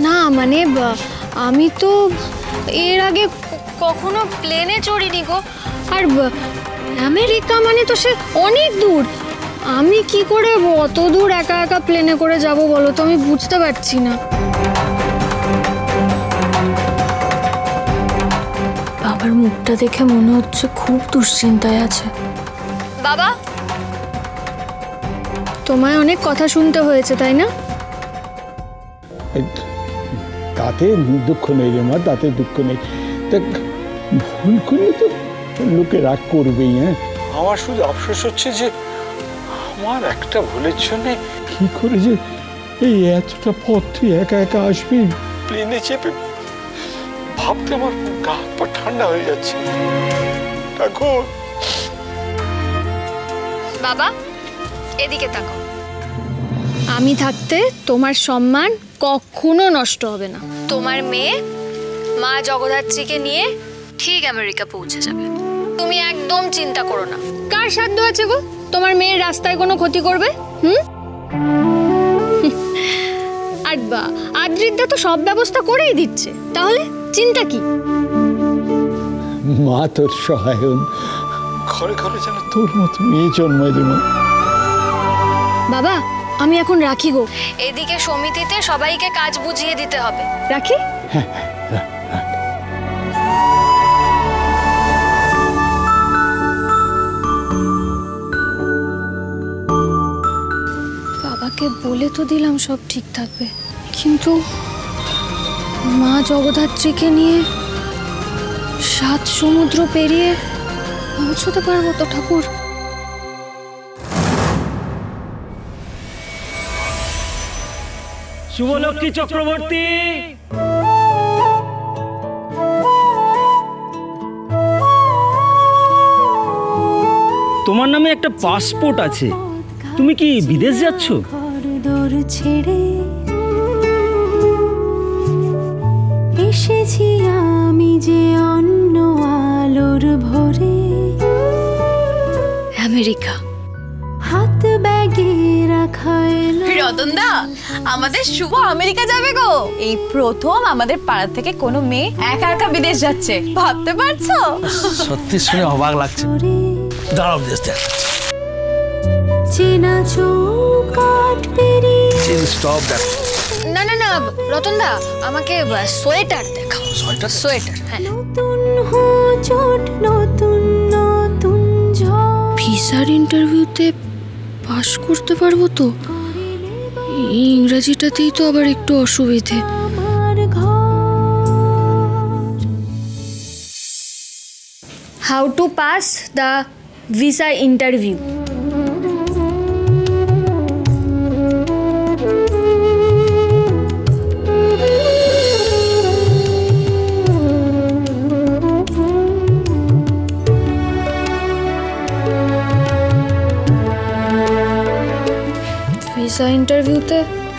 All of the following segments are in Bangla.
না মানে আমি তো এর আগে কখনো প্লেনে চড়িনি গো। আর আমেরিকা মানে তো সে অনেক দূর। আমি কি করে অত দূর একা একা প্লেনে করে যাব বলো তো, আমি বুঝতে পারছি না। বাবার মুখটা দেখে মনে হচ্ছে খুব দুশ্চিন্তায় আছে। বাবা, তোমায় অনেক কথা শুনতে হয়েছে তাই না? তাতে দুঃখ নেই রে মা, তাতে দুঃখ নেই। দেখ, ভুল করলে তো লোকে রাগ করবেই। হ্যাঁ, আমার শুধু আফসোস হচ্ছে যে আমার একটা ভুলের জন্য কি করে যে এই এতটা পথ তুই একা একা আসবি প্লেনে চেপে, ভাবতে আমার গা হাত পা ঠান্ডা হয়ে যাচ্ছে। ঠাকুর, বাবা এদিকে তাকাও। আমি থাকতে তোমার সম্মান কখনো নষ্ট হবে না। তোমার মেয়ে মা জগদ্ধাত্রীকে নিয়ে ঠিক আমেরিকা পৌঁছে যাবে, তুমি একদম চিন্তা করো না। কার সাধ্য আছে গো তোমার মেয়ের রাস্তায় কোনো ক্ষতি করবে? আর আদ্রিদা তো সব ব্যবস্থা করেই দিচ্ছে, তাহলে চিন্তা কি? মা তোর সহায়ন, ঘরে ঘরে যেন তোর মতো মেয়ে জন্মায় রে মা। বাবা আমি এখন রাখি গো, এদিকে সমিতিতে সবাইকে কাজ বুঝিয়ে দিতে হবে। রাখি? হ্যাঁ। বাবাকে বলে তো দিলাম সব ঠিক থাকবে, কিন্তু মা জগদ্ধাত্রীকে নিয়ে 7 সমুদ্র পেরিয়ে পৌঁছতে পারবো তো ঠাকুর? শুভলক্ষ্মী চক্রবর্তী, তোমার নামে একটা পাসপোর্ট আছে, তুমি কি বিদেশ যাচ্ছ? ছেড়ে এসেছি আমি যে অন্য আলোর ভরে, আমেরিকা। হাত ব্যাগে রাখা রতনদা, আমাদের শুভ আমেরিকা যাবে গো। এই প্রথম আমাদের পাড়া থেকে কোনো মেয়ে একা একা বিদেশ যাচ্ছে, ভাবতে পারছো? সত্যি শুনে অবাক লাগছে। দাঁড়াও, দেশ দেখাচ্ছি। চেনা চৌকাঠ পেরিয়ে স্টপ দ্যাট। না না না রতনদা, আমাকে সোয়েটার দেখাও। সোয়েটার? সোয়েটার, হ্যাঁ। নতুন হোঁচট, নতুন নতুন ঝড়। ভিসার ইন্টারভিউতে পাশ করতে পারবো তো? ইংরেজিটাতেই তো আবার একটু অসুবিধে। আমার ঘর। How to pass the visa interview. Visa ইন্টারভিউতে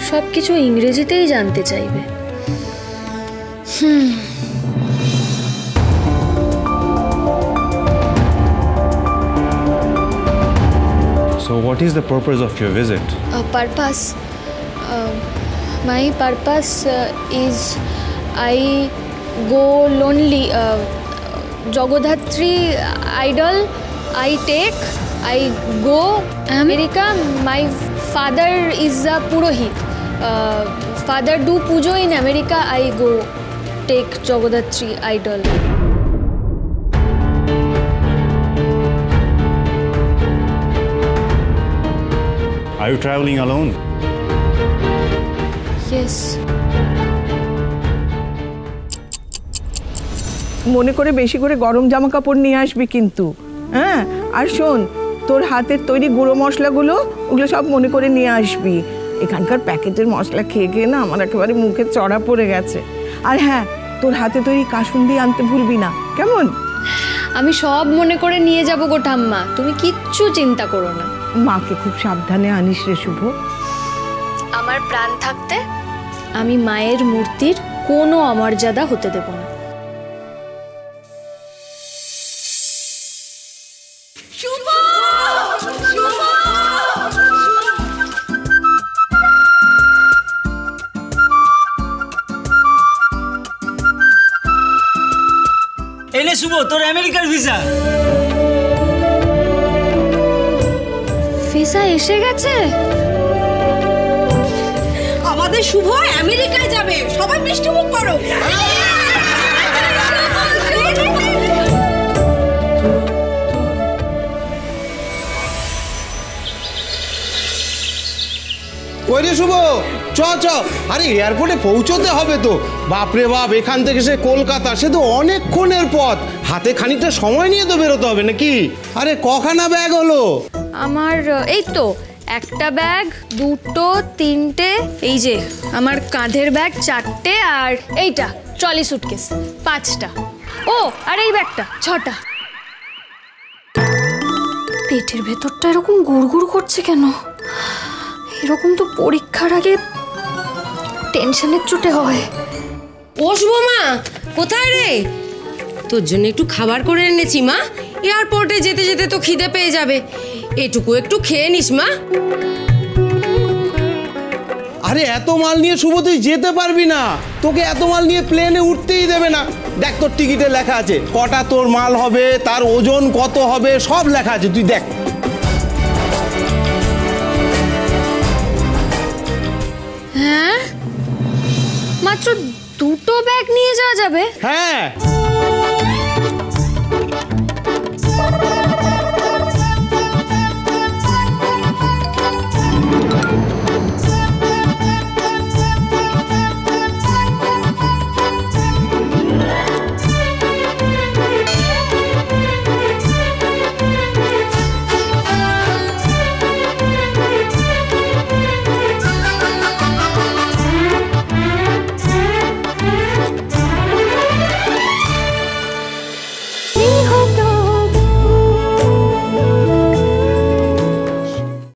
সব কিছু ইংরেজিতেই জানতে চাইবে। So what is the purpose of your visit? Purpose? My purpose is I go lonely. Jagadhatri idol I take. I go America. My father is a Purohit. Father do pujo in America. I go take Jagadhatri idol. Are you traveling alone? Yes. মনে করে বেশি করে গরম জামা কাপড় নিয়ে আসবি কিন্তু। হ্যাঁ, আর শোন, তোর হাতের তৈরি গুঁড়ো মশলাগুলো ওগুলো সব মনে করে নিয়ে আসবি। এখানকার প্যাকেটের মশলা খেয়ে খেয়ে না আমার একেবারে মুখে চড়া পড়ে গেছে। আর হ্যাঁ, তোর হাতে তৈরি কাসুন্দি আনতে ভুলবি না, কেমন? আমি সব মনে করে নিয়ে যাব গো ঠাম্মা, তুমি কিচ্ছু চিন্তা করো না। মাকে খুব সাবধানে আনিস রে শুভ। আমার প্রাণ থাকতে আমি মায়ের মূর্তির কোনো অমর্যাদা হতে দেব না। শুভ, তোর আমেরিকার ভিসা। ভিসা এসে গেছে? আমাদের শুভ আমেরিকায় যাবে, সবাই মিষ্টি মুখ করো। কই রে শুভ, চ চ। আরে এয়ারপোর্টে পৌঁছতে হবে তো। বাপরে বাপ, এখান থেকে সে কলকাতা, সে তো অনেকক্ষণের পথ। হাতে খানিকটা সময় নিয়ে তো বেরোতে হবে নাকি? আরে কখানা ব্যাগ হলো? আমার এই তো একটা ব্যাগ, দুটো, তিনটে, এই যে আমার কাঁধের ব্যাগ 4টে, আর এইটা ট্রলি সুটকেস 5টা। ও আর এই ব্যাগটা 6টা। পেটের ভেতরটা এরকম গুড়গুড় করছে কেন? এরকম তো পরীক্ষার আগে টেনশনের চোটে হয়। ও শুভ মা, কোথায় রে? তোর জন্য একটু খাবার করে এনেছি মা। এয়ারপোর্টে যেতে যেতে তো খিদে পেয়ে যাবে, এটুকু একটু খেয়ে নিস মা। আরে এত মাল নিয়ে শুভ তুই যেতে পারবি না। তোকে এত মাল নিয়ে প্লেনে উঠতেই দেবে না। দেখ তোর টিকিটে লেখা আছে কটা তোর মাল হবে, তার ওজন কত হবে, সব লেখা আছে, তুই দেখ। হ্যাঁ, মাত্র 2টো ব্যাগ নিয়ে যাওয়া যাবে? হ্যাঁ।